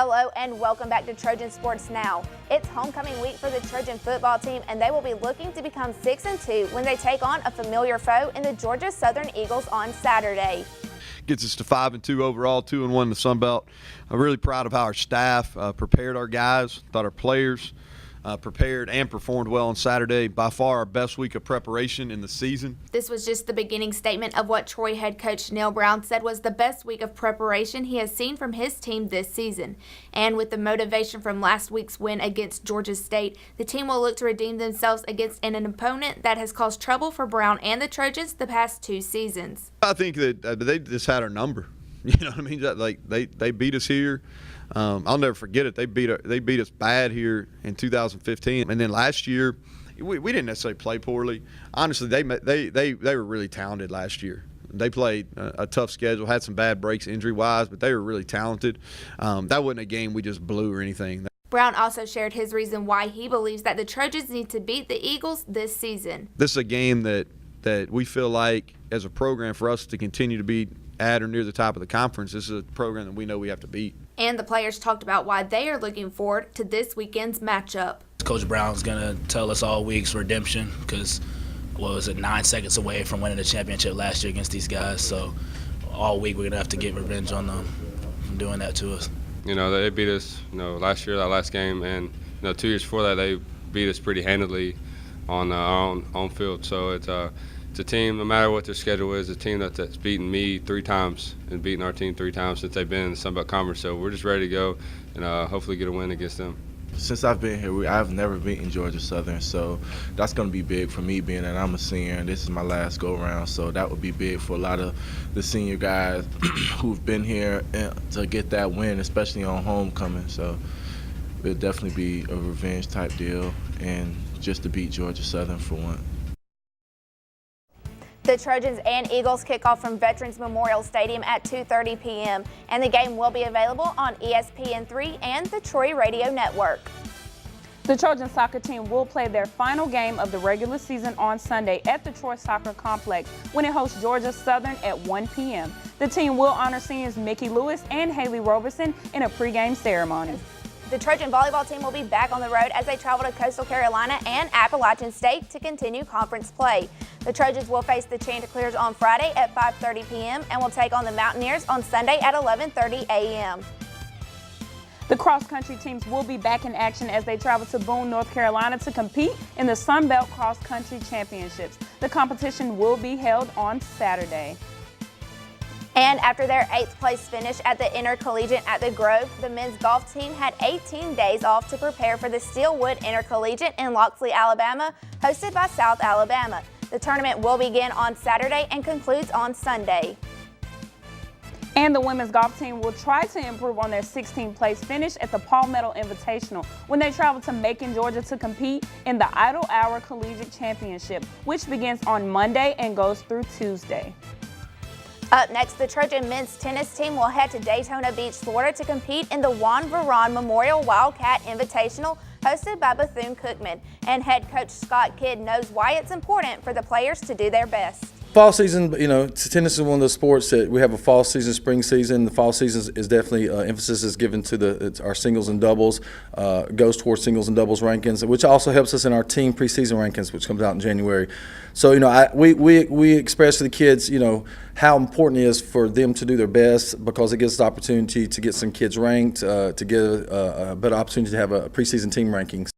Hello and welcome back to Trojan Sports Now. It's homecoming week for the Trojan football team, and they will be looking to become 6-2 when they take on a familiar foe in the Georgia Southern Eagles on Saturday. Gets us to 5-2 overall, 2-1 in the Sun Belt. I'm really proud of how our staff prepared our guys, thought our players prepared and performed well on Saturday. By far our best week of preparation in the season. This was just the beginning statement of what Troy head coach Neal Brown said was the best week of preparation he has seen from his team this season. And with the motivation from last week's win against Georgia State, the team will look to redeem themselves against an opponent that has caused trouble for Brown and the Trojans the past 2 seasons. I think that they just had our number. You know what I mean? Like they beat us here. I'll never forget it. They beat us bad here in 2015, and then last year we didn't necessarily play poorly. Honestly, they were really talented last year. They played a tough schedule, had some bad breaks injury-wise, but they were really talented. That wasn't a game we just blew or anything. Brown also shared his reason why he believes that the Trojans need to beat the Eagles this season. This is a game that we feel like as a program for us to continue to be at or near the top of the conference. This is a program that we know we have to beat. And the players talked about why they are looking forward to this weekend's matchup. Coach Brown's going to tell us all week's redemption because, 9 seconds away from winning the championship last year against these guys. So all week we're going to have to get revenge on them from doing that to us. You know, they beat us, last year, that last game, and, 2 years before that they beat us pretty handily on our own field. So it's a team, no matter what their schedule is, a team that's beaten me 3 times and beaten our team 3 times since they've been in the Sun Belt Conference. So we're just ready to go and hopefully get a win against them. Since I've been here, I've never beaten Georgia Southern, so that's going to be big for me, being that I'm a senior and this is my last go-around. So that would be big for a lot of the senior guys who've been here to get that win, especially on homecoming. So it'll definitely be a revenge type deal, and just to beat Georgia Southern for one. The Trojans and Eagles kick off from Veterans Memorial Stadium at 2:30 p.m. and the game will be available on ESPN3 and the Troy Radio Network. The Trojan soccer team will play their final game of the regular season on Sunday at the Troy Soccer Complex when it hosts Georgia Southern at 1 p.m. The team will honor seniors Mickey Lewis and Haley Roberson in a pregame ceremony. The Trojan volleyball team will be back on the road as they travel to Coastal Carolina and Appalachian State to continue conference play. The Trojans will face the Chanticleers on Friday at 5:30 p.m. and will take on the Mountaineers on Sunday at 11:30 a.m. The cross-country teams will be back in action as they travel to Boone, North Carolina to compete in the Sun Belt Cross Country Championships. The competition will be held on Saturday. And after their 8th place finish at the Intercollegiate at the Grove, the men's golf team had 18 days off to prepare for the Steelwood Intercollegiate in Loxley, Alabama, hosted by South Alabama. The tournament will begin on Saturday and concludes on Sunday. And the women's golf team will try to improve on their 16th place finish at the Palmetto Invitational when they travel to Macon, Georgia to compete in the Idle Hour Collegiate Championship, which begins on Monday and goes through Tuesday. Up next, the Trojan men's tennis team will head to Daytona Beach, Florida to compete in the Juan Veron Memorial Wildcat Invitational hosted by Bethune-Cookman. And head coach Scott Kidd knows why it's important for the players to do their best. Fall season, tennis is one of those sports that we have a fall season, spring season. The fall season is definitely emphasis is given to our singles and doubles, goes towards singles and doubles rankings, which also helps us in our team preseason rankings, which comes out in January. So, we express to the kids, how important it is for them to do their best because it gives us the opportunity to get some kids ranked, to get a better opportunity to have a preseason team rankings.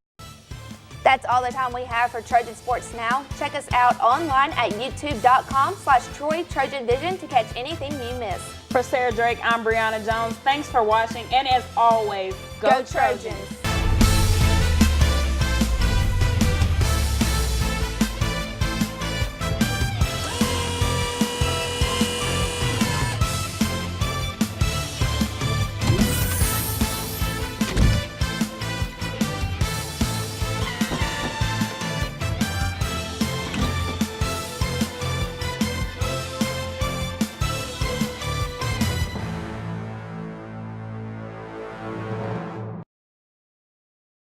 That's all the time we have for Trojan Sports Now. Check us out online at youtube.com/Troy Trojan Vision to catch anything you miss. For Sarah Drake, I'm Brianna Jones. Thanks for watching, and as always, go Trojans!